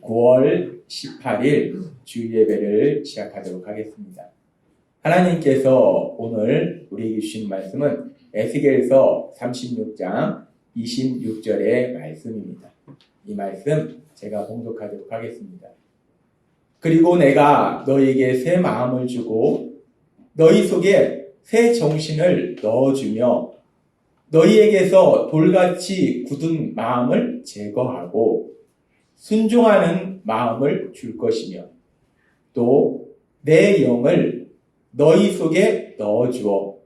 9월 18일 주일예배를 시작하도록 하겠습니다. 하나님께서 오늘 우리에게 주신 말씀은 에스겔서 36장 26절의 말씀입니다. 이 말씀 제가 봉독하도록 하겠습니다. 그리고 내가 너희에게 새 마음을 주고 너희 속에 새 정신을 넣어주며 너희에게서 돌같이 굳은 마음을 제거하고 순종하는 마음을 줄 것이며 또 내 영을 너희 속에 넣어주어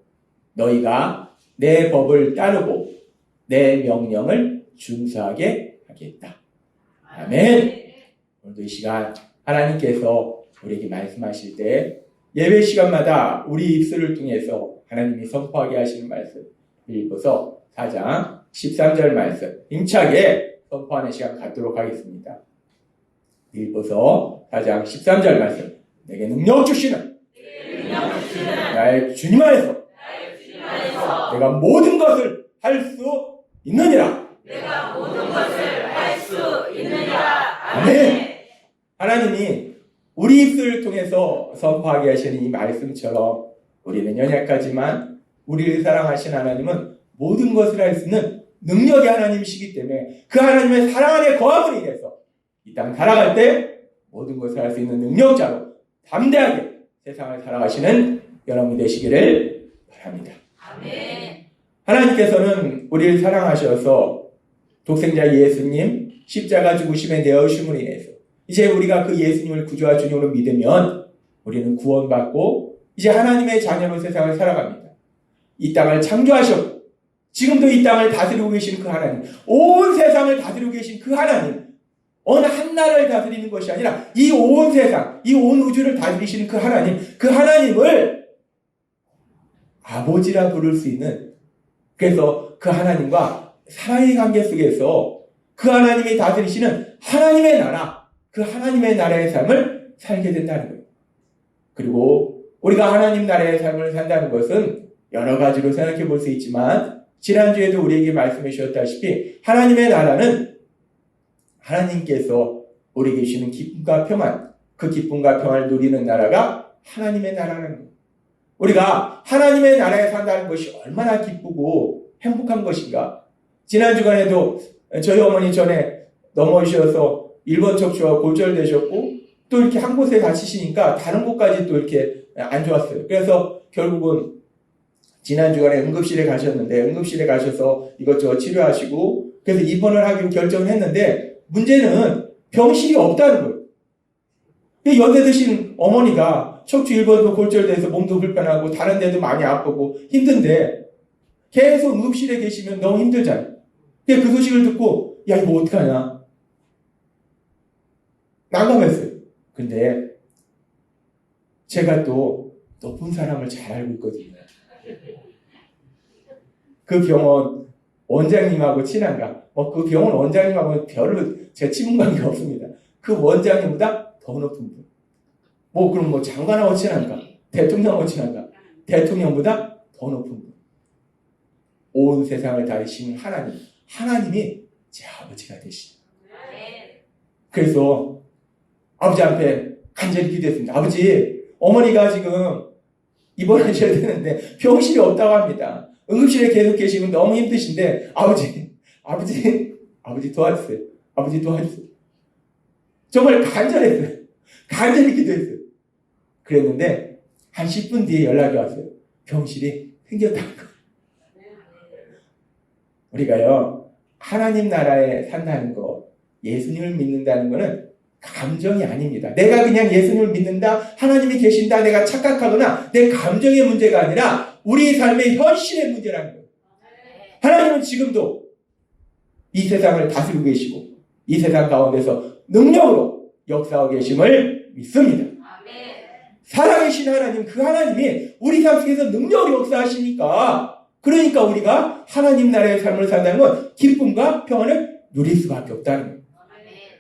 너희가 내 법을 따르고 내 명령을 준수하게 하겠다. 아멘. 오늘도 이 시간 하나님께서 우리에게 말씀하실 때 예배 시간마다 우리 입술을 통해서 하나님이 선포하게 하시는 말씀 빌립보서 4장 13절 말씀 힘차게 선포하는 시간 갖도록 하겠습니다. 빌립보서 4장 13절 말씀 내게 능력 주시는 나의 주님 안에서 내가 모든 것을 할 수 있느니라. 아멘. 하나님이 우리 입술을 통해서 선포하게 하시는 이 말씀처럼 우리는 연약하지만 우리를 사랑하신 하나님은 모든 것을 할 수 있는 능력의 하나님이시기 때문에 그 하나님의 사랑 안에 거함으로 인해서 이 땅 살아갈 때 모든 것을 할 수 있는 능력자로 담대하게 세상을 살아가시는 여러분 되시기를 바랍니다. 아멘. 하나님께서는 우리를 사랑하셔서 독생자 예수님 십자가 죽으심에 내어주심으로 인해서 이제 우리가 그 예수님을 구주와 주님으로 믿으면 우리는 구원받고 이제 하나님의 자녀로 세상을 살아갑니다. 이 땅을 창조하셨고 지금도 이 땅을 다스리고 계신 그 하나님, 온 세상을 다스리고 계신 그 하나님, 어느 한 나라를 다스리는 것이 아니라 이 온 세상, 이 온 우주를 다스리시는 그 하나님, 그 하나님을 아버지라 부를 수 있는, 그래서 그 하나님과 사랑의 관계 속에서 그 하나님이 다스리시는 하나님의 나라, 그 하나님의 나라의 삶을 살게 된다는 거예요. 그리고 우리가 하나님 나라의 삶을 산다는 것은 여러 가지로 생각해 볼 수 있지만 지난주에도 우리에게 말씀해 주셨다시피 하나님의 나라는 하나님께서 우리에게 주시는 기쁨과 평안, 그 기쁨과 평안을 누리는 나라가 하나님의 나라라는 거예요. 우리가 하나님의 나라에 산다는 것이 얼마나 기쁘고 행복한 것인가. 지난 주간에도 저희 어머니 전에 넘어지셔서 일본 척추와 골절되셨고 또 이렇게 한 곳에 다치시니까 다른 곳까지 또 이렇게 안 좋았어요. 그래서 결국은 지난 주간에 응급실에 가셨는데 응급실에 가셔서 이것저것 치료하시고 그래서 입원을 하기로 결정을 했는데 문제는 병실이 없다는 거예요. 연세 드신 어머니가 척추 1번도 골절돼서 몸도 불편하고 다른 데도 많이 아프고 힘든데 계속 응급실에 계시면 너무 힘들잖아요. 그 소식을 듣고 야 이거 어떡하냐 난감했어요. 근데 제가 또 높은 사람을 잘 알고 있거든요. 그 병원 원장님하고 친한가? 그 병원 원장님하고는 별로 제 친분관계가 없습니다. 그 원장님보다 더 높은 분. 그럼 장관하고 친한가? 대통령하고 친한가? 대통령보다 더 높은 분. 온 세상을 다스리시는 하나님. 하나님이 제 아버지가 되시죠. 그래서 아버지 앞에 간절히 기도했습니다. 아버지, 어머니가 지금 입원하셔야 되는데 병실이 없다고 합니다. 응급실에 계속 계시면 너무 힘드신데 아버지 도와주세요. 아버지 도와주세요. 정말 간절했어요. 간절히 기도했어요. 그랬는데 한 10분 뒤에 연락이 왔어요. 병실이 생겼다는 거. 우리가요 하나님 나라에 산다는 거, 예수님을 믿는다는 거는 감정이 아닙니다. 내가 그냥 예수님을 믿는다, 하나님이 계신다, 내가 착각하거나 내 감정의 문제가 아니라 우리 삶의 현실의 문제라는 거예요. 하나님은 지금도 이 세상을 다스리고 계시고 이 세상 가운데서 능력으로 역사하고 계심을 믿습니다. 살아계신 하나님, 그 하나님이 우리 삶 속에서 능력으로 역사하시니까 그러니까 우리가 하나님 나라의 삶을 산다는 건 기쁨과 평안을 누릴 수밖에 없다는 거예요.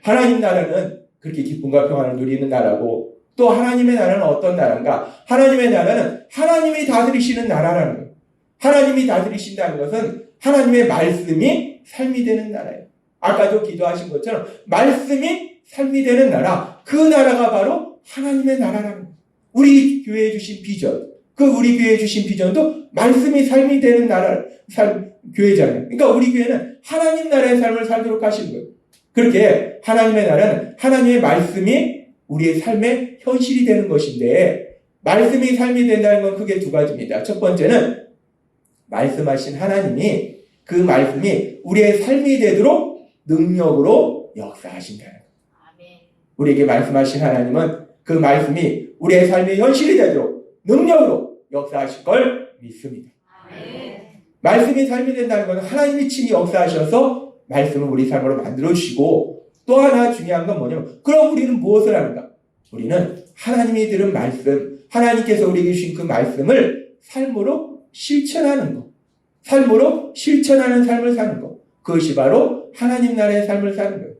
하나님 나라는 그렇게 기쁨과 평안을 누리는 나라고 또 하나님의 나라는 어떤 나라인가? 하나님의 나라는 하나님이 다스리시는 나라라는 거예요. 하나님이 다스리신다는 것은 하나님의 말씀이 삶이 되는 나라예요. 아까도 기도하신 것처럼 말씀이 삶이 되는 나라, 그 나라가 바로 하나님의 나라라는 거예요. 우리 교회에 주신 비전, 그 우리 교회에 주신 비전도 말씀이 삶이 되는 나라, 교회잖아요. 그러니까 우리 교회는 하나님 나라의 삶을 살도록 하시는 거예요. 그렇게 하나님의 나라는 하나님의 말씀이 우리의 삶의 현실이 되는 것인데, 말씀이 삶이 된다는 건 크게 두 가지입니다. 첫 번째는 말씀하신 하나님이 그 말씀이 우리의 삶이 되도록 능력으로 역사하신다는 거예요. 우리에게 말씀하신 하나님은 그 말씀이 우리의 삶의 현실이 되도록 능력으로 역사하실 걸 믿습니다. 말씀이 삶이 된다는 것은 하나님이 친히 역사하셔서 말씀을 우리 삶으로 만들어주시고, 또 하나 중요한 건 뭐냐면, 그럼 우리는 무엇을 하는가? 우리는 하나님이 들은 말씀, 하나님께서 우리에게 주신 그 말씀을 삶으로 실천하는 것, 삶으로 실천하는 삶을 사는 것, 그것이 바로 하나님 나라의 삶을 사는 거예요.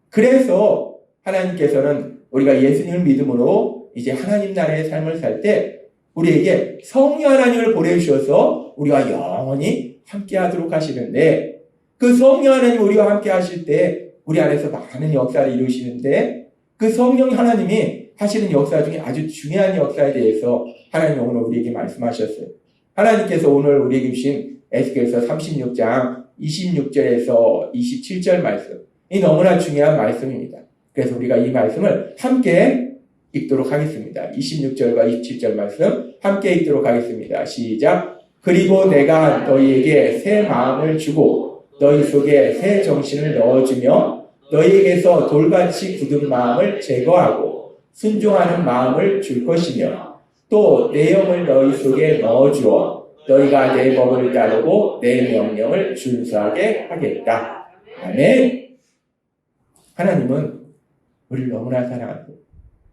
그래서 하나님께서는 우리가 예수님을 믿음으로 이제 하나님 나라의 삶을 살 때 우리에게 성령 하나님을 보내주셔서 우리와 영원히 함께 하도록 하시는데, 그 성령 하나님 우리와 함께 하실 때 우리 안에서 많은 역사를 이루시는데, 그 성령 하나님이 하시는 역사 중에 아주 중요한 역사에 대해서 하나님이 오늘 우리에게 말씀하셨어요. 하나님께서 오늘 우리에게 주신 에스겔서 36장 26절에서 27절 말씀, 이 너무나 중요한 말씀입니다. 그래서 우리가 이 말씀을 함께 읽도록 하겠습니다. 26절과 27절 말씀 함께 읽도록 하겠습니다. 시작. 그리고 내가 너희에게 새 마음을 주고 너희 속에 새 정신을 넣어주며 너희에게서 돌같이 굳은 마음을 제거하고 순종하는 마음을 줄 것이며 또 내 영을 너희 속에 넣어주어 너희가 내 법을 따르고 내 명령을 준수하게 하겠다. 아멘. 하나님은 우리를 너무나 사랑하고,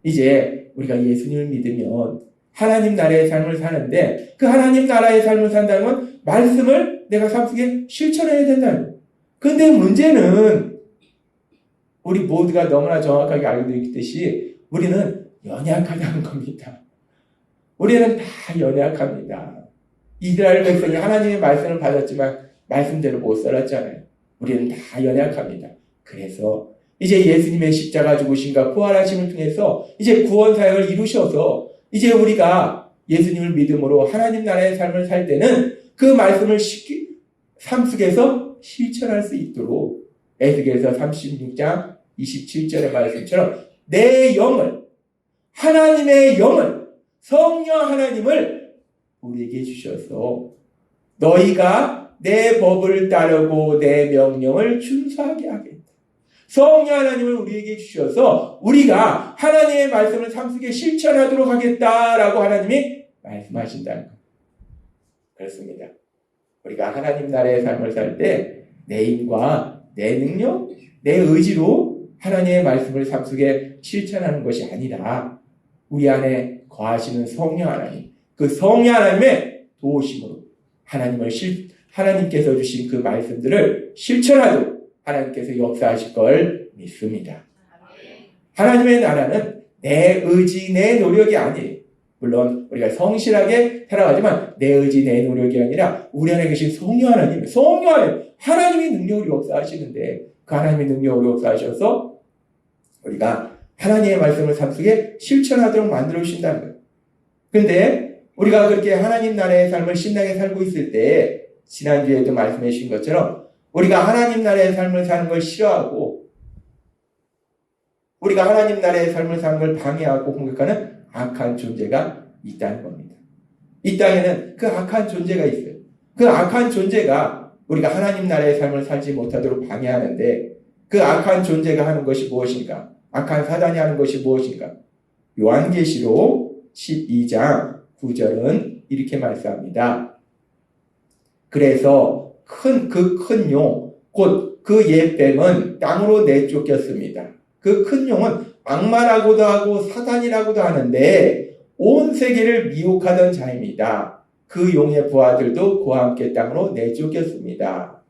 이제 우리가 예수님을 믿으면 하나님 나라의 삶을 사는데, 그 하나님 나라의 삶을 산다는 건 말씀을 내가 삶 속에 실천해야 된다는 거예요. 그런데 문제는 우리 모두가 너무나 정확하게 알고 있듯이 우리는 연약하다는 겁니다. 우리는 다 연약합니다. 이스라엘 백성이 하나님의 말씀을 받았지만 말씀대로 못 살았잖아요. 우리는 다 연약합니다. 그래서 이제 예수님의 십자가 죽으심과 부활하심을 통해서 이제 구원 사역을 이루셔서 이제 우리가 예수님을 믿음으로 하나님 나라의 삶을 살 때는 그 말씀을 삶 속에서 실천할 수 있도록 에스겔서 36장 27절의 말씀처럼 내 영을, 하나님의 영을, 성령 하나님을 우리에게 주셔서 너희가 내 법을 따르고 내 명령을 준수하게 하겠다. 성령 하나님을 우리에게 주셔서 우리가 하나님의 말씀을 삶 속에 실천하도록 하겠다라고 하나님이 말씀하신다는 것. 그렇습니다. 우리가 하나님 나라의 삶을 살 때 내 힘과 내 능력, 내 의지로 하나님의 말씀을 삶 속에 실천하는 것이 아니라 우리 안에 거하시는 성령 하나님, 그 성령 하나님의 도우심으로 하나님께서 주신 그 말씀들을 실천하도록 하나님께서 역사하실 걸 믿습니다. 하나님의 나라는 내 의지, 내 노력이 아니에요. 물론 우리가 성실하게 살아가지만 내 의지, 내 노력이 아니라 우리 안에 계신 성령 하나님, 하나님이 능력으로 역사하시는데 그 하나님의 능력으로 역사하셔서 우리가 하나님의 말씀을 삶 속에 실천하도록 만들어 주신다는 거예요. 그런데 우리가 그렇게 하나님 나라의 삶을 신나게 살고 있을 때 지난주에도 말씀해 주신 것처럼 우리가 하나님 나라의 삶을 사는 걸 싫어하고 우리가 하나님 나라의 삶을 사는 걸 방해하고 공격하는 악한 존재가 있다는 겁니다. 이 땅에는 그 악한 존재가 있어요. 그 악한 존재가 우리가 하나님 나라의 삶을 살지 못하도록 방해하는데 그 악한 존재가 하는 것이 무엇인가? 악한 사단이 하는 것이 무엇인가? 요한계시록 12장 9절은 이렇게 말씀합니다. 그래서 큰 용, 곧 그 옛뱀은 땅으로 내쫓겼습니다. 그 큰 용은 악마라고도 하고 사단이라고도 하는데 온 세계를 미혹하던 자입니다. 그 용의 부하들도 그와 함께 땅으로 내쫓겼습니다.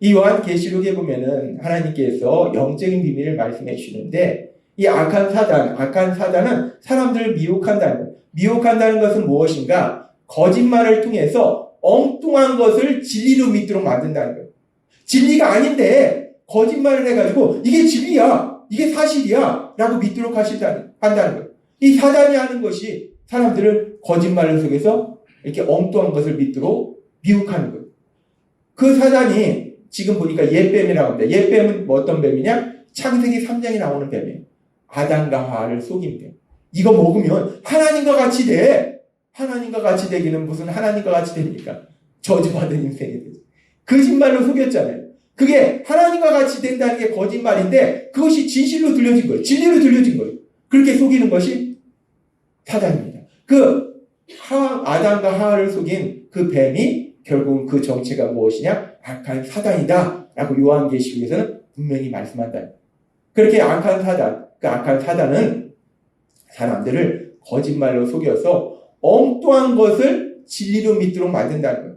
이 요한계시록에 보면은 하나님께서 영적인 비밀을 말씀해 주시는데 이 악한 사단은 사람들을 미혹한다는 것. 미혹한다는 것은 무엇인가? 거짓말을 통해서 엉뚱한 것을 진리로 믿도록 만든다는 거예요. 진리가 아닌데 거짓말을 해가지고 이게 진리야. 이게 사실이야 라고 믿도록 한다는 거예요. 이 사단이 하는 것이 사람들을 거짓말을 속여서 이렇게 엉뚱한 것을 믿도록 미혹하는 거예요. 그 사단이 지금 보니까 옛뱀이라고 합니다. 옛뱀은 뭐 어떤 뱀이냐? 창세기 3장에 나오는 뱀이에요. 아담과 하와를 속인 뱀. 이거 먹으면 하나님과 같이 돼. 하나님과 같이 되기는 무슨 하나님과 같이 됩니까? 저주받은 인생이 되죠. 거짓말로 속였잖아요. 그게 하나님과 같이 된다는 게 거짓말인데 그것이 진실로 들려진 거예요. 진리로 들려진 거예요. 그렇게 속이는 것이 사단입니다. 아담과 하와를 속인 그 뱀이 결국은 그 정체가 무엇이냐? 악한 사단이다 라고 요한계시록에서는 분명히 말씀한다. 그렇게 악한 사단, 그 악한 사단은 사람들을 거짓말로 속여서 엉뚱한 것을 진리로 믿도록 만든다는 거예요.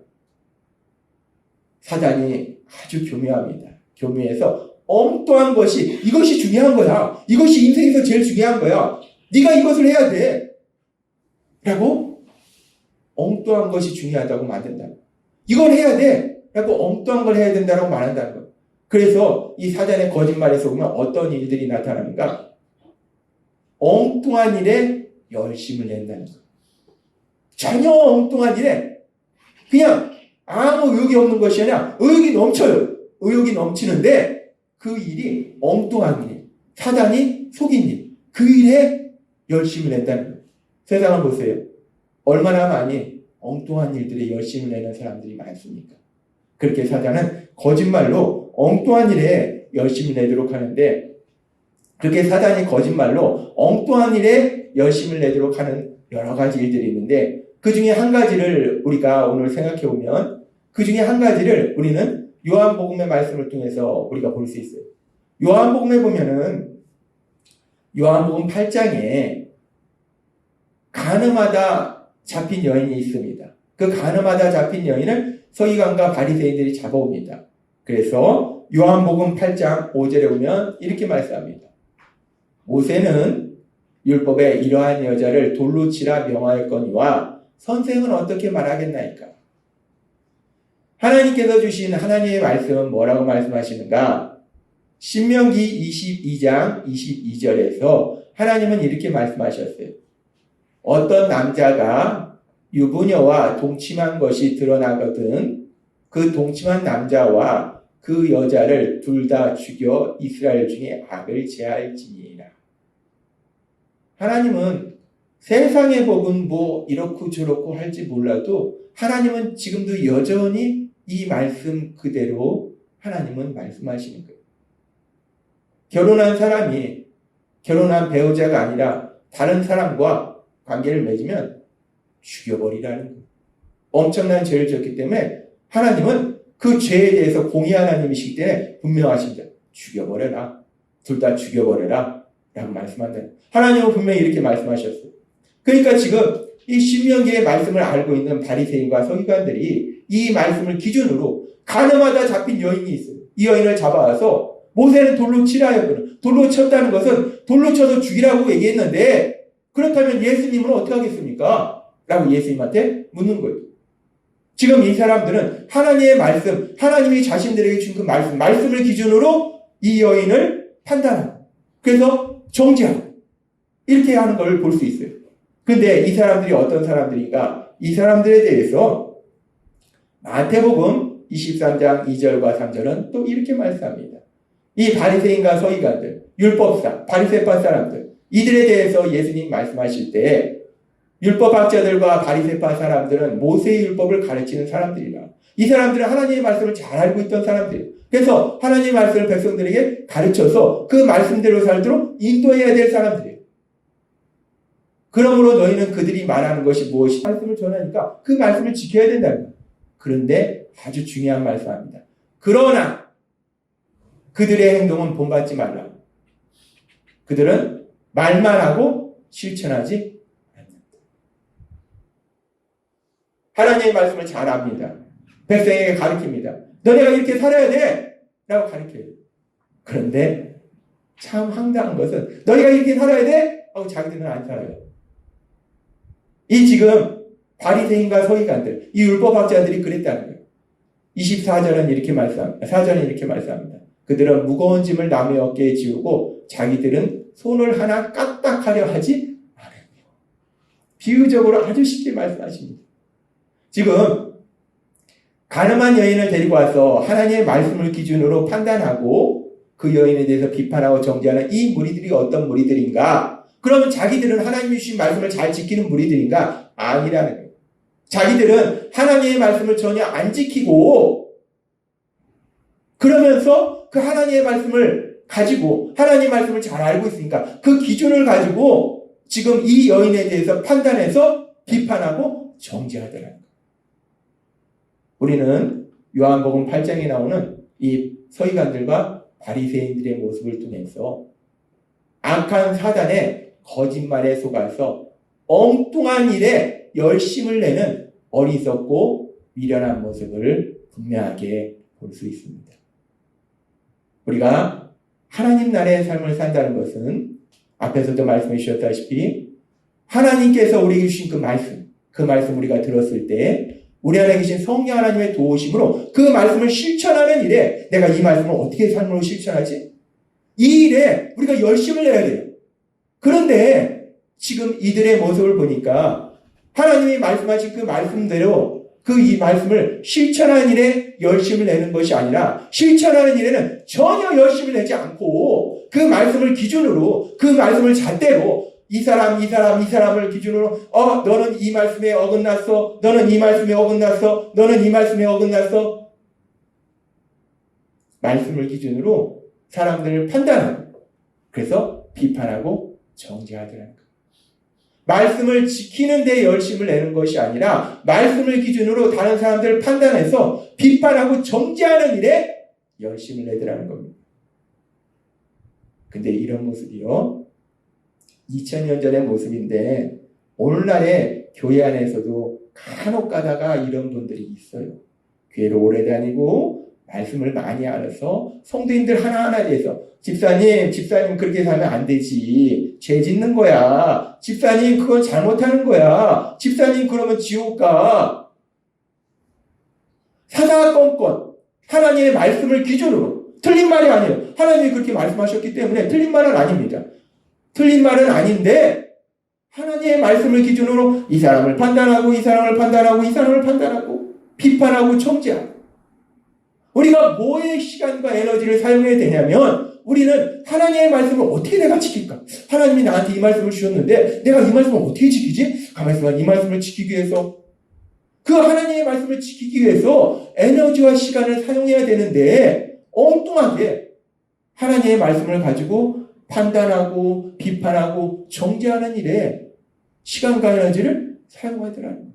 사단이 아주 교묘합니다. 교묘해서 엉뚱한 것이 이것이 중요한 거야. 이것이 인생에서 제일 중요한 거야. 네가 이것을 해야 돼. 라고 엉뚱한 것이 중요하다고 만든다. 이걸 해야 돼. 라고 엉뚱한 걸 해야 된다고 말한다는 거예요. 그래서 이 사단의 거짓말에 속으면 어떤 일들이 나타나는가? 엉뚱한 일에 열심을 낸다는 거예요. 전혀 엉뚱한 일에 그냥 아무 의욕이 없는 것이 아니라 의욕이 넘쳐요. 의욕이 넘치는데 그 일이 엉뚱한 일, 사단이 속인 일, 그 일에 열심을 낸다는 거예요. 세상을 보세요. 얼마나 많이 엉뚱한 일들에 열심을 내는 사람들이 많습니까? 그렇게 사단은 거짓말로 엉뚱한 일에 열심을 내도록 하는데 그렇게 사단이 거짓말로 엉뚱한 일에 열심을 내도록 하는 여러 가지 일들이 있는데 그 중에 한 가지를 우리가 오늘 생각해 보면 그 중에 한 가지를 우리는 요한복음의 말씀을 통해서 우리가 볼 수 있어요. 요한복음에 보면은 요한복음 8장에 간음하다 잡힌 여인이 있습니다. 그 간음하다 잡힌 여인을 서기관과 바리새인들이 잡아옵니다. 그래서 요한복음 8장 5절에 보면 이렇게 말씀합니다. 모세는 율법에 이러한 여자를 돌로 치라 명하였거니와 선생은 어떻게 말하겠나이까? 하나님께서 주신 하나님의 말씀은 뭐라고 말씀하시는가? 신명기 22장 22절에서 하나님은 이렇게 말씀하셨어요. 어떤 남자가 유부녀와 동침한 것이 드러나거든 그 동침한 남자와 그 여자를 둘 다 죽여 이스라엘 중에 악을 제할지니라. 하나님은 세상의 법은 뭐 이렇고 저렇고 할지 몰라도 하나님은 지금도 여전히 이 말씀 그대로 하나님은 말씀하시는 거예요. 결혼한 사람이 결혼한 배우자가 아니라 다른 사람과 관계를 맺으면 죽여버리라는 거예요. 엄청난 죄를 지었기 때문에 하나님은 그 죄에 대해서 공의 하나님이시기 때문에 분명하십니다. 죽여버려라. 둘 다 죽여버려라. 라고 말씀한다. 하나님은 분명히 이렇게 말씀하셨어요. 그러니까 지금 이 신명기의 말씀을 알고 있는 바리새인과 서기관들이 이 말씀을 기준으로 간음하다 잡힌 여인이 있어요. 이 여인을 잡아와서 모세는 돌로 치라 하였거든. 돌로 쳤다는 것은 돌로 쳐서 죽이라고 얘기했는데 그렇다면 예수님은 어떻게 하겠습니까? 라고 예수님한테 묻는 거예요. 지금 이 사람들은 하나님의 말씀, 하나님이 자신들에게 준 그 말씀을 기준으로 이 여인을 판단하고 그래서 정죄하고 이렇게 하는 걸 볼 수 있어요. 그런데 이 사람들이 어떤 사람들인가? 이 사람들에 대해서 마태복음 23장 2절과 3절은 또 이렇게 말씀합니다. 이 바리새인과 서기관들, 율법사, 바리새파 사람들 이들에 대해서 예수님 말씀하실 때 율법학자들과 바리새파 사람들은 모세의 율법을 가르치는 사람들이라. 이 사람들은 하나님의 말씀을 잘 알고 있던 사람들이에요. 그래서 하나님의 말씀을 백성들에게 가르쳐서 그 말씀대로 살도록 인도해야 될 사람들이에요. 그러므로 너희는 그들이 말하는 것이 무엇이 말씀을 전하니까 그 말씀을 지켜야 된다는 거예요. 그런데 아주 중요한 말씀입니다. 그러나 그들의 행동은 본받지 말라. 그들은 말만 하고 실천하지 않는다. 하나님의 말씀을 잘 압니다. 백성에게 가르칩니다. 너네가 이렇게 살아야 돼! 라고 가르쳐요. 그런데 참 황당한 것은 너희가 이렇게 살아야 돼? 하고 자기들은 안 살아요. 이 지금 바리새인과 서기관들, 이 율법학자들이 그랬다는 거예요. 24절은 이렇게 말씀합니다. 4절은 이렇게 말씀합니다. 그들은 무거운 짐을 남의 어깨에 지우고 자기들은 손을 하나 까딱하려 하지 않아요. 비유적으로 아주 쉽게 말씀하십니다. 지금 가늠한 여인을 데리고 와서 하나님의 말씀을 기준으로 판단하고 그 여인에 대해서 비판하고 정죄하는 이 무리들이 어떤 무리들인가? 그러면 자기들은 하나님이 주신 말씀을 잘 지키는 무리들인가? 아니라는 거예요. 자기들은 하나님의 말씀을 전혀 안 지키고 그러면서 그 하나님의 말씀을 가지고 하나님의 말씀을 잘 알고 있으니까 그 기준을 가지고 지금 이 여인에 대해서 판단해서 비판하고 정죄하더라는 거예요. 우리는 요한복음 8장에 나오는 이 서기관들과 바리새인들의 모습을 통해서 악한 사단의 거짓말에 속아서 엉뚱한 일에 열심을 내는 어리석고 미련한 모습을 분명하게 볼 수 있습니다. 우리가 하나님 나라의 삶을 산다는 것은 앞에서도 말씀해 주셨다시피 하나님께서 우리에게 주신 그 말씀 우리가 들었을 때 우리 안에 계신 성령 하나님의 도우심으로 그 말씀을 실천하는 일에 내가 이 말씀을 어떻게 삶으로 실천하지? 이 일에 우리가 열심을 내야 돼요. 그런데 지금 이들의 모습을 보니까 하나님이 말씀하신 그 말씀대로 이 말씀을 실천하는 일에 열심을 내는 것이 아니라 실천하는 일에는 전혀 열심을 내지 않고 그 말씀을 기준으로 그 말씀을 잣대로 이 사람을 기준으로 너는 이 말씀에 어긋났어. 너는 이 말씀에 어긋났어. 너는 이 말씀에 어긋났어. 말씀을 기준으로 사람들을 판단하고 그래서 비판하고 정죄하더라는 거예요. 말씀을 지키는 데 열심을 내는 것이 아니라 말씀을 기준으로 다른 사람들을 판단해서 비판하고 정죄하는 일에 열심을 내더라는 겁니다. 근데 이런 모습이요 2000년 전의 모습인데 오늘날의 교회 안에서도 간혹 가다가 이런 분들이 있어요. 교회를 오래 다니고 말씀을 많이 알아서 성도인들 하나하나 대해서 집사님 그렇게 살면 안 되지. 죄 짓는 거야. 집사님 그건 잘못하는 거야. 집사님 그러면 지옥 가. 사사건건 하나님의 말씀을 기준으로 틀린 말이 아니에요. 하나님이 그렇게 말씀하셨기 때문에 틀린 말은 아닙니다. 틀린 말은 아닌데 하나님의 말씀을 기준으로 이 사람을 판단하고 이 사람을 판단하고 이 사람을 판단하고 비판하고 정죄하고 우리가 뭐의 시간과 에너지를 사용해야 되냐면 우리는 하나님의 말씀을 어떻게 내가 지킬까? 하나님이 나한테 이 말씀을 주셨는데 내가 이 말씀을 어떻게 지키지? 가만히 있어봐. 이 말씀을 지키기 위해서 그 하나님의 말씀을 지키기 위해서 에너지와 시간을 사용해야 되는데 엉뚱하게 하나님의 말씀을 가지고 판단하고 비판하고 정죄하는 일에 시간과 에너지를 사용하더라는 거예요.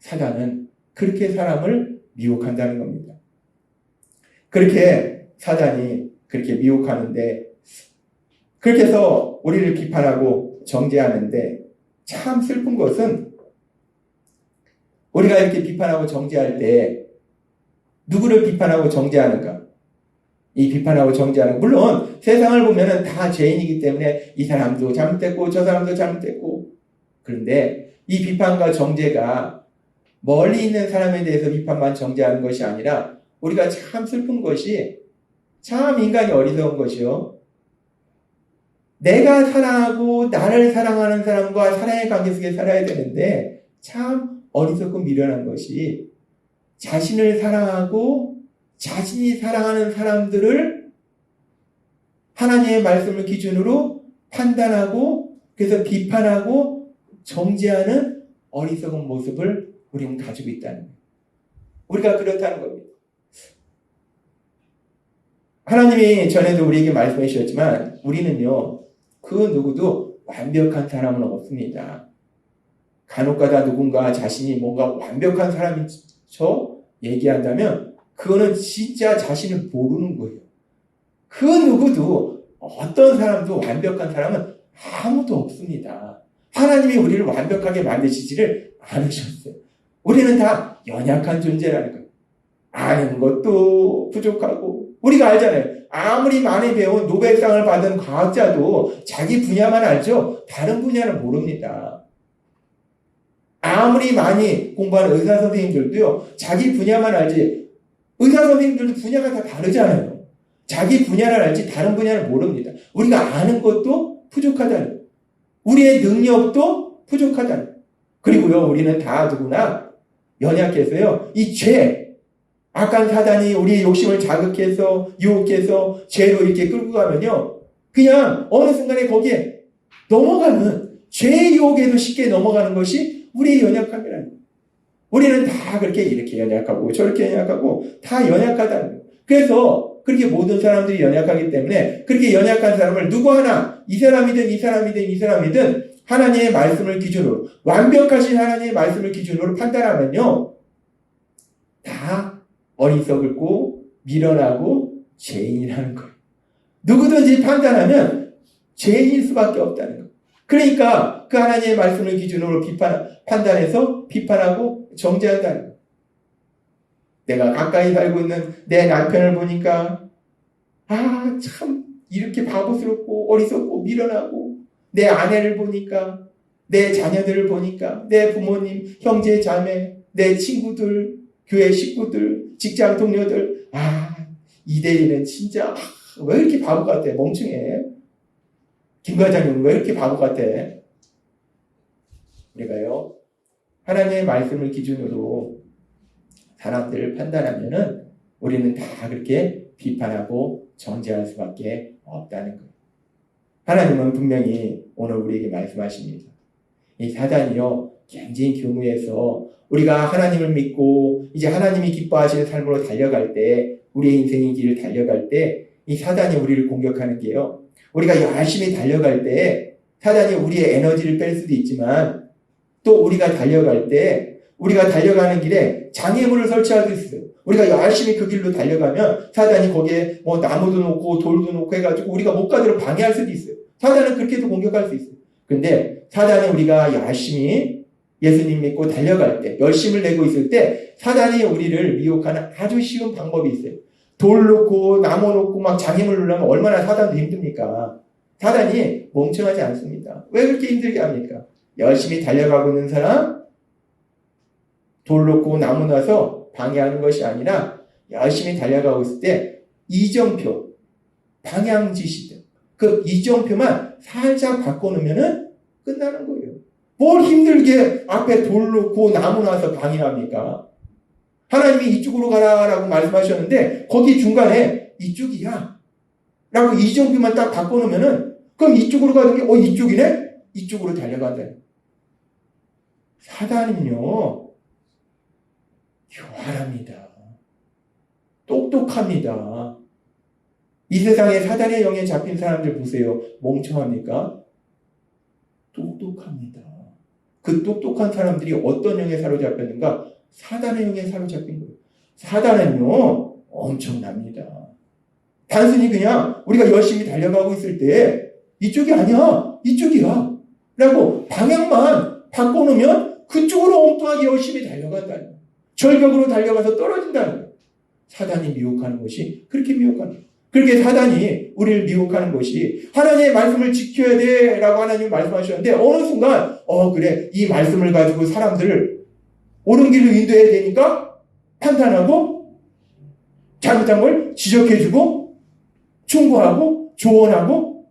사단은 그렇게 사람을 미혹한다는 겁니다. 그렇게 사단이 그렇게 미혹하는데 그렇게 해서 우리를 비판하고 정죄하는데 참 슬픈 것은 우리가 이렇게 비판하고 정죄할 때 누구를 비판하고 정죄하는가? 이 비판하고 정죄하는 물론 세상을 보면은 다 죄인이기 때문에 이 사람도 잘못됐고 저 사람도 잘못됐고 그런데 이 비판과 정죄가 멀리 있는 사람에 대해서 비판만 정죄하는 것이 아니라 우리가 참 슬픈 것이 참 인간이 어리석은 것이요. 내가 사랑하고 나를 사랑하는 사람과 사랑의 관계 속에 살아야 되는데 참 어리석고 미련한 것이 자신을 사랑하고 자신이 사랑하는 사람들을 하나님의 말씀을 기준으로 판단하고 그래서 비판하고 정죄하는 어리석은 모습을 우리는 가지고 있다는 거예요. 우리가 그렇다는 겁니다. 하나님이 전에도 우리에게 말씀해 주셨지만 우리는요 그 누구도 완벽한 사람은 없습니다. 간혹가다 누군가 자신이 뭔가 완벽한 사람이죠 얘기한다면 그거는 진짜 자신을 모르는 거예요. 그 누구도 어떤 사람도 완벽한 사람은 아무도 없습니다. 하나님이 우리를 완벽하게 만드시지를 않으셨어요. 우리는 다 연약한 존재라는 거예요. 아는 것도 부족하고 우리가 알잖아요. 아무리 많이 배운 노벨상을 받은 과학자도 자기 분야만 알죠. 다른 분야는 모릅니다. 아무리 많이 공부한 의사 선생님들도요. 자기 분야만 알지 의사 선생님들도 분야가 다 다르잖아요. 자기 분야를 알지 다른 분야를 모릅니다. 우리가 아는 것도 부족하다는 거예요. 우리의 능력도 부족하다는 거예요. 그리고요, 우리는 다 누구나 연약해서요, 이 죄, 악한 사단이 우리의 욕심을 자극해서, 유혹해서, 죄로 이렇게 끌고 가면요, 그냥 어느 순간에 거기에 넘어가는, 죄의 유혹에도 쉽게 넘어가는 것이 우리의 연약함이라는 거예요. 우리는 다 그렇게 이렇게 연약하고, 저렇게 연약하고, 다 연약하다는 거예요. 그래서 그렇게 모든 사람들이 연약하기 때문에 그렇게 연약한 사람을 누구 하나, 이 사람이든 이 사람이든 이 사람이든 하나님의 말씀을 기준으로, 완벽하신 하나님의 말씀을 기준으로 판단하면요, 다 어리석고 미련하고 죄인이라는 거예요. 누구든지 판단하면 죄인일 수밖에 없다는 거예요. 그러니까 그 하나님의 말씀을 기준으로 판단해서 비판하고 정죄한다는 거예요. 내가 가까이 살고 있는 내 남편을 보니까 참 이렇게 바보스럽고 어리석고 미련하고, 내 아내를 보니까, 내 자녀들을 보니까, 내 부모님, 형제, 자매, 내 친구들, 교회 식구들, 직장 동료들, 이대리는 진짜 왜 이렇게 바보 같아? 멍청해. 김 과장님은 왜 이렇게 바보 같아? 우리가요, 하나님의 말씀을 기준으로 사람들을 판단하면은 우리는 다 그렇게 비판하고 정죄할 수밖에 없다는 거예요. 하나님은 분명히 오늘 우리에게 말씀하십니다. 이 사단이요, 굉장히 교무해서 우리가 하나님을 믿고 이제 하나님이 기뻐하시는 삶으로 달려갈 때, 우리의 인생의 길을 달려갈 때 이 사단이 우리를 공격하는 게요, 우리가 열심히 달려갈 때 사단이 우리의 에너지를 뺄 수도 있지만, 또 우리가 달려갈 때 우리가 달려가는 길에 장애물을 설치할 수 있어요. 우리가 열심히 그 길로 달려가면 사단이 거기에 뭐 나무도 놓고 돌도 놓고 해가지고 우리가 못 가도록 방해할 수도 있어요. 사단은 그렇게도 공격할 수 있어요. 근데 사단이 우리가 열심히 예수님 믿고 달려갈 때, 열심을 내고 있을 때 사단이 우리를 미혹하는 아주 쉬운 방법이 있어요. 돌 놓고 나무 놓고 막 장애물 놓으려면 얼마나 사단도 힘듭니까? 사단이 멍청하지 않습니다. 왜 그렇게 힘들게 합니까? 열심히 달려가고 있는 사람, 돌 놓고 나무 놔서 방해하는 것이 아니라 열심히 달려가고 있을 때 이정표, 방향지시등, 그 이정표만 살짝 바꿔놓으면 끝나는 거예요. 뭘 힘들게 앞에 돌 놓고 나무 놔서 방해합니까? 하나님이 이쪽으로 가라라고 말씀하셨는데 거기 중간에 이쪽이야 라고 이정표만 딱 바꿔놓으면 그럼 이쪽으로 가는 게 이쪽이네? 이쪽으로 달려간다. 사단은요, 교활합니다. 똑똑합니다. 이 세상에 사단의 영에 잡힌 사람들 보세요. 멍청합니까? 똑똑합니다. 그 똑똑한 사람들이 어떤 영에 사로잡혔는가? 사단의 영에 사로잡힌 거예요. 사단은요, 엄청납니다. 단순히 그냥 우리가 열심히 달려가고 있을 때 이쪽이 아니야, 이쪽이야 라고 방향만 바꿔놓으면 그쪽으로 엉뚱하게 열심히 달려간다는 거예요. 절벽으로 달려가서 떨어진다는 거예요. 사단이 미혹하는 것이 그렇게 미혹하는 거예요. 그렇게 사단이 우리를 미혹하는 것이, 하나님의 말씀을 지켜야 돼 라고 하나님 말씀하셨는데 어느 순간 그래, 이 말씀을 가지고 사람들을 옳은 길로 인도해야 되니까 판단하고 잘못한 걸 지적해주고 충고하고 조언하고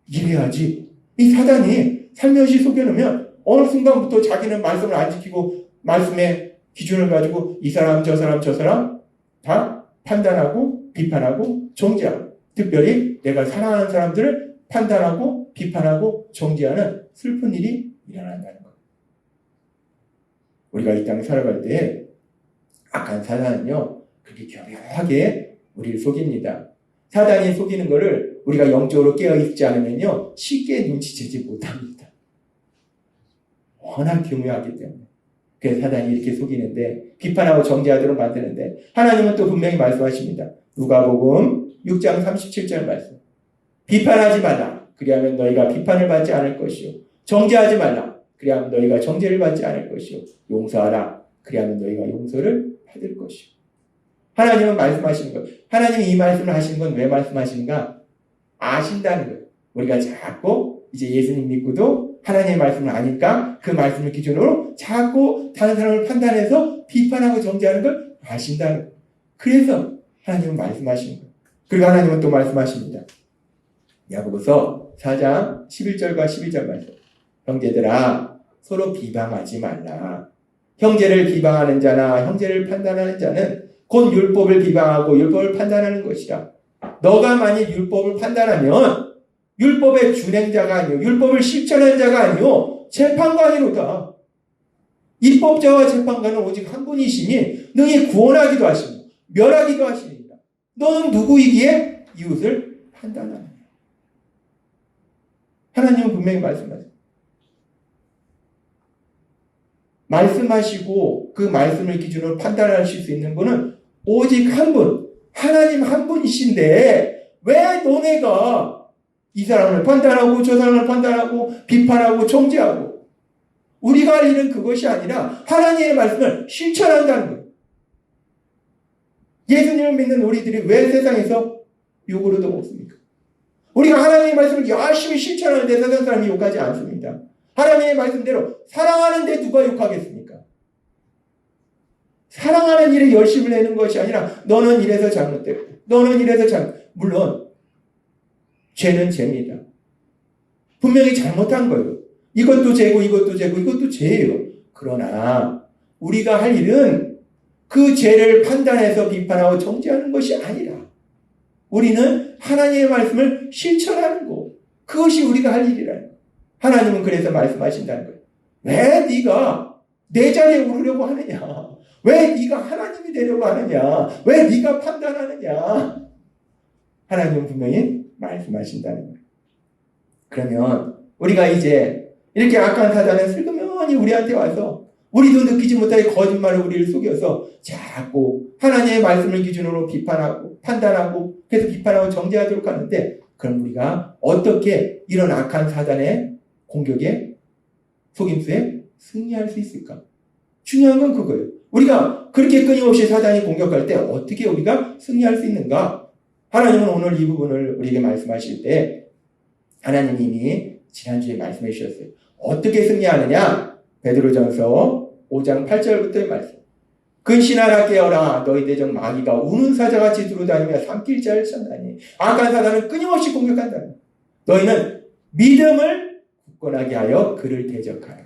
이래야지. 이 사단이 살며시 속여놓으면 어느 순간부터 자기는 말씀을 안 지키고 말씀의 기준을 가지고 이 사람 저 사람 저 사람 다 판단하고 비판하고 정죄하고, 특별히 내가 사랑하는 사람들을 판단하고 비판하고 정죄하는 슬픈 일이 일어난다는 거예요. 우리가 이 땅에 살아갈 때 악한 사단은요, 그렇게 교묘하게 우리를 속입니다. 사단이 속이는 것을 우리가 영적으로 깨어있지 않으면요, 쉽게 눈치채지 못합니다. 워낙 교묘하기 때문에. 그래서 사단이 이렇게 속이는데, 비판하고 정죄하도록 만드는데, 하나님은 또 분명히 말씀하십니다. 누가복음 6장 37절 말씀. 비판하지 말라. 그리하면 너희가 비판을 받지 않을 것이요. 정죄하지 말라. 그리하면 너희가 정죄를 받지 않을 것이요. 용서하라. 그리하면 너희가 용서를 받을 것이요. 하나님은 말씀하시는 거예요. 하나님이 이 말씀을 하시는 건 왜 말씀하시는가? 아신다는 거예요. 우리가 자꾸 이제 예수님 믿고도 하나님의 말씀을 아니까 그 말씀을 기준으로 자꾸 다른 사람을 판단해서 비판하고 정죄하는 걸 아신다는 거예요. 그래서 하나님은 말씀하시는 거예요. 그리고 하나님은 또 말씀하십니다. 야고보서 4장 11절과 12절 말씀. 형제들아 서로 비방하지 말라. 형제를 비방하는 자나 형제를 판단하는 자는 곧 율법을 비방하고 율법을 판단하는 것이라. 너가 만일 율법을 판단하면 율법의 준행자가 아니요 율법을 실천하는 자가 아니요 재판관이로다. 입법자와 재판관은 오직 한 분이시니 능히 구원하기도 하시며 멸하기도 하시니라. 너는 누구이기에 이웃을 판단하느냐. 하나님은 분명히 말씀하세요. 말씀하시고 그 말씀을 기준으로 판단하실 수 있는 분은 오직 한 분, 하나님 한 분이신데 왜 너네가 이 사람을 판단하고 저 사람을 판단하고 비판하고 정죄하고. 우리가 할 일은 그것이 아니라 하나님의 말씀을 실천한다는 거예요. 예수님을 믿는 우리들이 왜 세상에서 욕을 얻어먹습니까? 우리가 하나님의 말씀을 열심히 실천하는데 세상 사람이 욕하지 않습니다. 하나님의 말씀대로 사랑하는데 누가 욕하겠습니까? 사랑하는 일에 열심을 내는 것이 아니라 너는 이래서 잘못됐고 너는 이래서 물론 죄는 죄입니다. 분명히 잘못한 거예요. 이것도 죄고 이것도 죄고 이것도 죄예요. 그러나 우리가 할 일은 그 죄를 판단해서 비판하고 정죄하는 것이 아니라 우리는 하나님의 말씀을 실천하는 거. 그것이 우리가 할 일이라는 거예요. 하나님은 그래서 말씀하신다는 거예요. 왜 네가 내 자리에 오르려고 하느냐? 왜 네가 하나님이 되려고 하느냐? 왜 네가 판단하느냐? 하나님은 분명히 말씀하신다는 거예요. 그러면 우리가 이제 이렇게 악한 사단은 슬그머니 우리한테 와서 우리도 느끼지 못하게 거짓말로 우리를 속여서 자꾸 하나님의 말씀을 기준으로 비판하고 판단하고 계속 비판하고 정죄하도록 하는데 그럼 우리가 어떻게 이런 악한 사단의 공격에 속임수에 승리할 수 있을까? 중요한 건 그거예요. 우리가 그렇게 끊임없이 사단이 공격할 때 어떻게 우리가 승리할 수 있는가? 하나님은 오늘 이 부분을 우리에게 말씀하실 때 하나님이 이미 지난주에 말씀해 주셨어요. 어떻게 승리하느냐? 베드로전서 5장 8절부터의 말씀. 근신하라 깨어라 너희 대적 마귀가 우는 사자같이 두루다니며 삼킬 자를 찾나니 악한 사단은 끊임없이 공격한다. 너희는 믿음을 굳건하게 하여 그를 대적하라.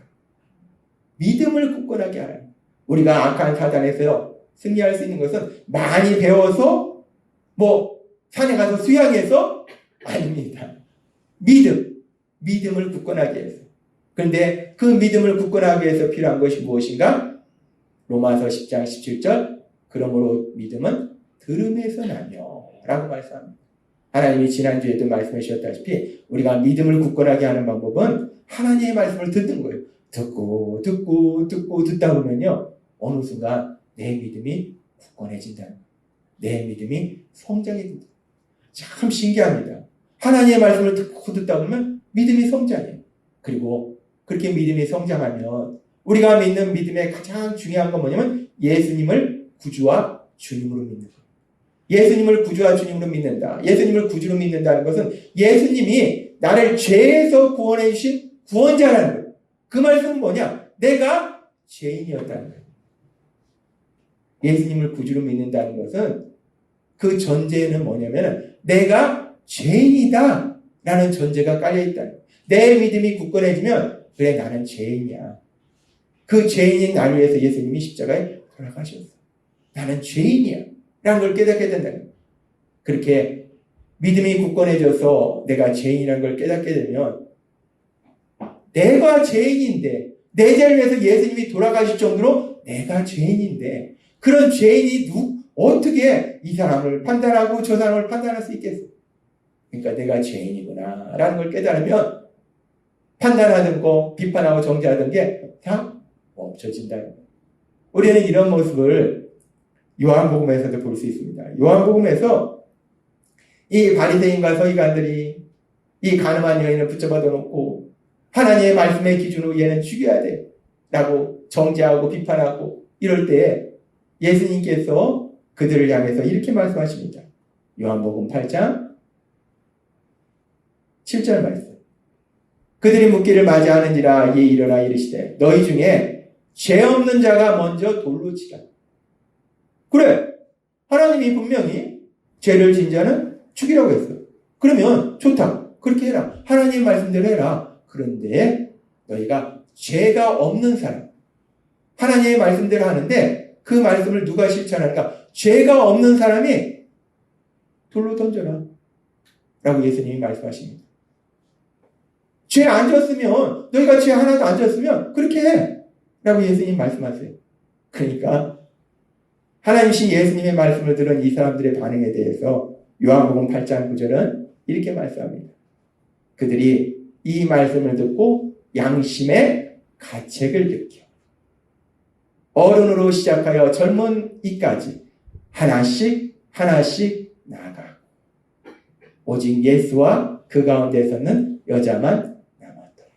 믿음을 굳건하게 하라. 우리가 악한 사단에서 승리할 수 있는 것은 많이 배워서 산에 가서 수양해서 아닙니다. 믿음을 굳건하게 해서. 그런데 그 믿음을 굳건하게 해서 필요한 것이 무엇인가? 로마서 10장 17절 그러므로 믿음은 들음에서 나며 라고 말씀합니다. 하나님이 지난주에도 말씀해 주셨다시피 우리가 믿음을 굳건하게 하는 방법은 하나님의 말씀을 듣는 거예요. 듣고 듣다 보면요 어느 순간 내 믿음이 굳건해진다는 거예요. 내 믿음이 성장이 된다. 참 신기합니다. 하나님의 말씀을 듣고 듣다 보면 믿음이 성장해요. 그리고 그렇게 믿음이 성장하면 우리가 믿는 믿음의 가장 중요한 건 뭐냐면 예수님을 구주와 주님으로 믿는 거예요. 예수님을 구주와 주님으로 믿는다. 예수님을 구주로 믿는다는 것은 예수님이 나를 죄에서 구원해 주신 구원자라는 거예요. 그 말씀은 뭐냐? 내가 죄인이었다는 거예요. 예수님을 구주로 믿는다는 것은 그 전제는 뭐냐면 내가 죄인이다 라는 전제가 깔려있다는 거예요. 내 믿음이 굳건해지면 그래 나는 죄인이야. 그 죄인인 나를 위해서 예수님이 십자가에 돌아가셨어. 나는 죄인이야 라는 걸 깨닫게 된다는 거예요. 그렇게 믿음이 굳건해져서 내가 죄인이라는 걸 깨닫게 되면 내가 죄인인데 내 죄를 위해서 예수님이 돌아가실 정도로 내가 죄인인데 그런 죄인이 어떻게 이 사람을 판단하고 저 사람을 판단할 수 있겠어? 그러니까 내가 죄인이구나 라는 걸 깨달으면 판단하던 거 비판하고 정죄하던 게 다 멈춰진다는 거예요. 우리는 이런 모습을 요한복음에서도 볼 수 있습니다. 요한복음에서 이 바리새인과 서기관들이 이 가늠한 여인을 붙잡아 놓고 하나님의 말씀의 기준으로 얘는 죽여야 돼 라고 정죄하고 비판하고 이럴 때 예수님께서 그들을 향해서 이렇게 말씀하십니다. 요한복음 8장 7절 말씀. 그들이 묻기를 맞이하는지라 이에 일어나 이르시되 너희 중에 죄 없는 자가 먼저 돌로 치라. 그래 하나님이 분명히 죄를 진 자는 죽이라고 했어. 그러면 좋다. 그렇게 해라. 하나님의 말씀대로 해라. 그런데 너희가 죄가 없는 사람, 하나님의 말씀대로 하는데 그 말씀을 누가 실천하는가? 죄가 없는 사람이 돌로 던져라. 라고 예수님이 말씀하십니다. 죄 안 졌으면, 너희가 죄 하나도 안 졌으면 그렇게 해. 라고 예수님 말씀하세요. 그러니까 하나님이신 예수님의 말씀을 들은 이 사람들의 반응에 대해서 요한복음 8장 9절은 이렇게 말씀합니다. 그들이 이 말씀을 듣고 양심의 가책을 느껴 어른으로 시작하여 젊은 이까지 하나씩 나아가고 오직 예수와 그 가운데서는 여자만 남았더라.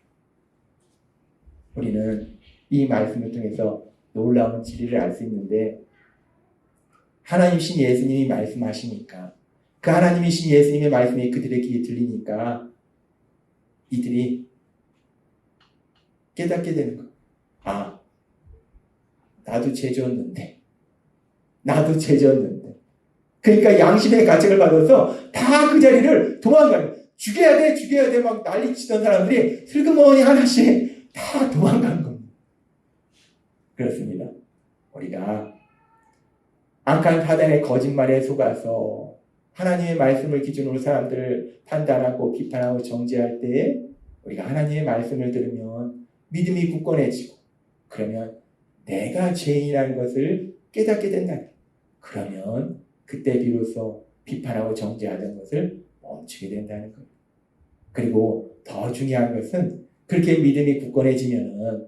우리는 이 말씀을 통해서 놀라운 진리를 알 수 있는데 하나님이신 예수님이 말씀하시니까 그 하나님이신 예수님의 말씀이 그들의 귀에 들리니까 이들이 깨닫게 되는 거. 아, 나도 죄 지었는데. 그러니까 양심의 가책을 받아서 다 그 자리를 도망가요. 죽여야 돼 막 난리치던 사람들이 슬그머니 하나씩 다 도망간 겁니다. 그렇습니다. 우리가 악한 사단의 거짓말에 속아서 하나님의 말씀을 기준으로 사람들을 판단하고 비판하고 정죄할 때에 우리가 하나님의 말씀을 들으면 믿음이 굳건해지고 그러면 내가 죄인이라는 것을 깨닫게 된다. 그러면 그때 비로소 비판하고 정죄하던 것을 멈추게 된다는 거예요. 그리고 더 중요한 것은 그렇게 믿음이 굳건해지면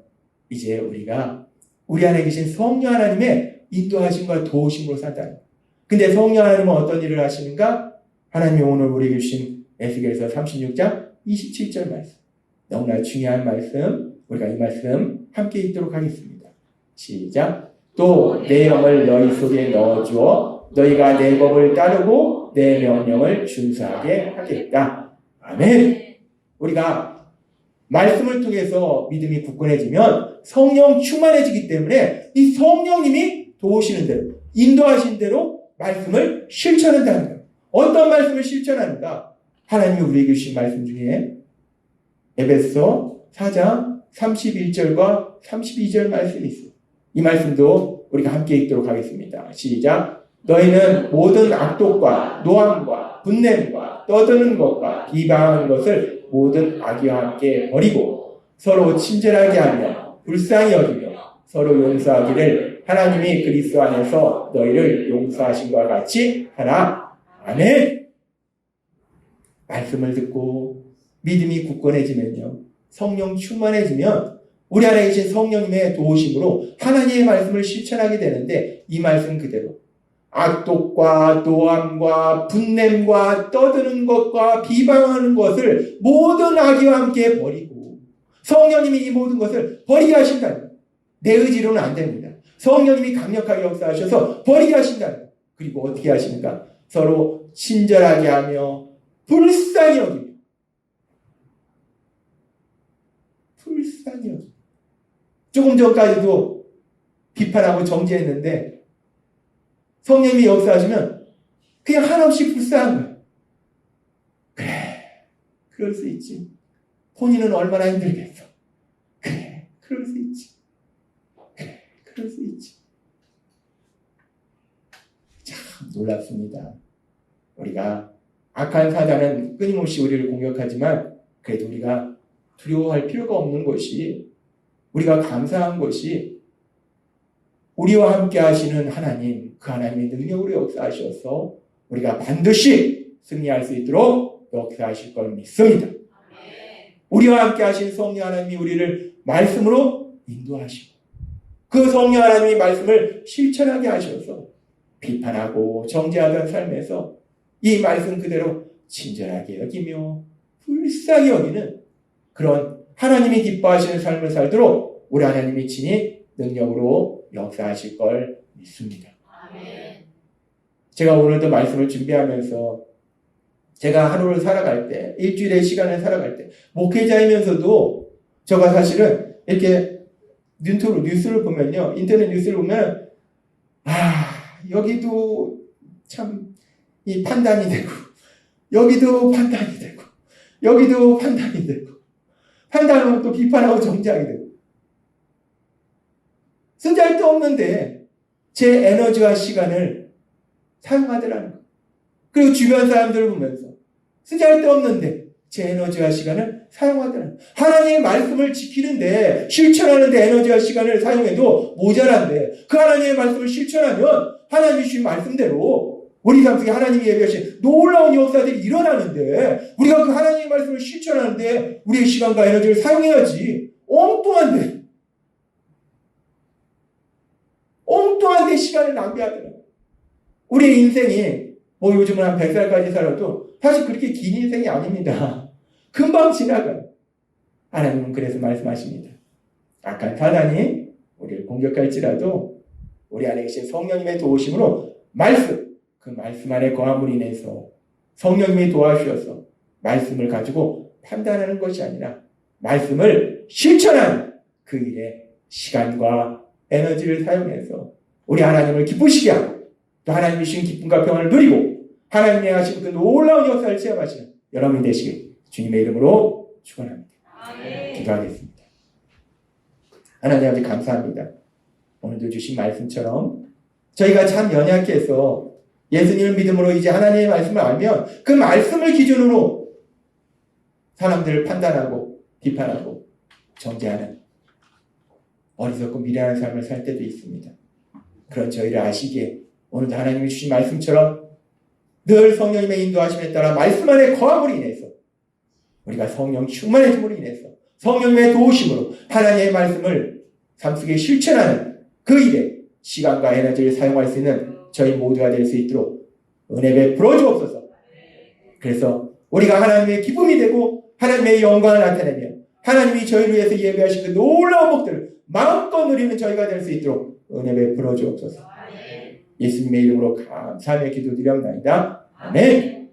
이제 우리가 우리 안에 계신 성령 하나님의 인도하심과 도우심으로 산다는 거예요. 근데 성령 하나님은 어떤 일을 하시는가? 하나님이 오늘 우리에게 주신 에스겔서 36장 27절 말씀. 너무나 중요한 말씀. 우리가 이 말씀 함께 읽도록 하겠습니다. 시작. 또 내 영을 너희 속에 넣어주어 너희가 내 법을 따르고 내 명령을 준수하게 하겠다. 아멘. 우리가 말씀을 통해서 믿음이 굳건해지면 성령 충만해지기 때문에 이 성령님이 도우시는 대로 인도하신 대로 말씀을 실천한다는 거예요. 어떤 말씀을 실천하는가? 하나님이 우리에게 주신 말씀 중에 에베소 4장 31절과 32절 말씀이 있어요. 이 말씀도 우리가 함께 읽도록 하겠습니다. 시작. 너희는 모든 악독과 노함과 분냄과 떠드는 것과 비방하는 것을 모든 악의와 함께 버리고 서로 친절하게 하며 불쌍히 여기며 서로 용서하기를 하나님이 그리스도 안에서 너희를 용서하신 것과 같이 하라. 아멘. 말씀을 듣고 믿음이 굳건해지면요. 성령 충만해지면 우리 안에 계신 성령님의 도우심으로 하나님의 말씀을 실천하게 되는데 이 말씀 그대로 악독과 노함과 분냄과 떠드는 것과 비방하는 것을 모든 악의와 함께 버리고 성령님이 이 모든 것을 버리게 하신다는 거예요. 내 의지로는 안 됩니다. 성령님이 강력하게 역사하셔서 버리게 하신다는 거예요. 그리고 어떻게 하시는가? 서로 친절하게 하며 불쌍히 여기며 조금 전까지도 비판하고 정죄했는데 성령님이 역사하시면 그냥 한없이 불쌍한 거예요. 그래, 그럴 수 있지. 본인은 얼마나 힘들겠어. 그래, 그럴 수 있지. 그래, 그럴 수 있지. 참 놀랍습니다. 우리가 악한 사단은 끊임없이 우리를 공격하지만 그래도 우리가 두려워할 필요가 없는 것이 우리가 감사한 것이 우리와 함께 하시는 하나님, 그 하나님의 능력으로 역사하셔서 우리가 반드시 승리할 수 있도록 역사하실 걸 믿습니다. 우리와 함께 하신 성령 하나님이 우리를 말씀으로 인도하시고 그 성령 하나님이 말씀을 실천하게 하셔서 비판하고 정죄하던 삶에서 이 말씀 그대로 친절하게 여기며 불쌍히 여기는 그런 하나님이 기뻐하시는 삶을 살도록 우리 하나님이 친히 능력으로 역사하실 걸 믿습니다. 아멘. 제가 오늘도 말씀을 준비하면서 제가 하루를 살아갈 때, 일주일의 시간을 살아갈 때, 목회자이면서도 제가 사실은 이렇게 뉴스를 보면요, 인터넷 뉴스를 보면, 여기도 참 이 판단이 되고, 여기도 판단이 되고 여기도 판단이 되고 판단하면 또 비판하고 정죄하게 되고 쓸데없는데 제 에너지와 시간을 사용하더라는 거. 그리고 주변 사람들을 보면서 쓸데없는데 제 에너지와 시간을 사용하더라는 거. 하나님의 말씀을 지키는데 실천하는데 에너지와 시간을 사용해도 모자란데 그 하나님의 말씀을 실천하면 하나님이 주신 말씀대로 우리 삶 속에 하나님이 예비하신 놀라운 역사들이 일어나는데 우리가 그 하나님의 말씀을 실천하는데 우리의 시간과 에너지를 사용해야지. 엉뚱한데 시간을 낭비하더라고요. 우리의 인생이 뭐 요즘은 한 100살까지 살아도 사실 그렇게 긴 인생이 아닙니다. 금방 지나가요. 하나님은 그래서 말씀하십니다. 악한 사단이 우리를 공격할지라도 우리 안에 계신 성령님의 도우심으로 그 말씀 안에 거함으로 인해서 성령님이 도와주셔서 말씀을 가지고 판단하는 것이 아니라 말씀을 실천하는 그 일에 시간과 에너지를 사용해서 우리 하나님을 기쁘시게 하고 또 하나님이 주신 기쁨과 평안을 누리고 하나님이 하신 그 놀라운 역사를 체험하시는 여러분이 되시길 주님의 이름으로 축원합니다. 기도하겠습니다. 하나님 아버지 감사합니다. 오늘도 주신 말씀처럼 저희가 참 연약해서 예수님을 믿음으로 이제 하나님의 말씀을 알면 그 말씀을 기준으로 사람들을 판단하고 비판하고 정죄하는 어리석고 미련한 삶을 살 때도 있습니다. 그런 저희를 아시기에 오늘도 하나님이 주신 말씀처럼 늘 성령님의 인도하심에 따라 말씀 안에 거함으로 인해서 우리가 성령 충만해짐으로 인해서 성령님의 도우심으로 하나님의 말씀을 삶 속에 실천하는 그 일에 시간과 에너지를 사용할 수 있는 저희 모두가 될 수 있도록 은혜 베풀어 주옵소서. 그래서 우리가 하나님의 기쁨이 되고 하나님의 영광을 나타내며 하나님이 저희를 위해서 예배하신 그 놀라운 복들을 마음껏 누리는 저희가 될 수 있도록 은혜 베풀어 주옵소서. 예수님의 이름으로 감사하며 기도드리옵나이다. 아멘.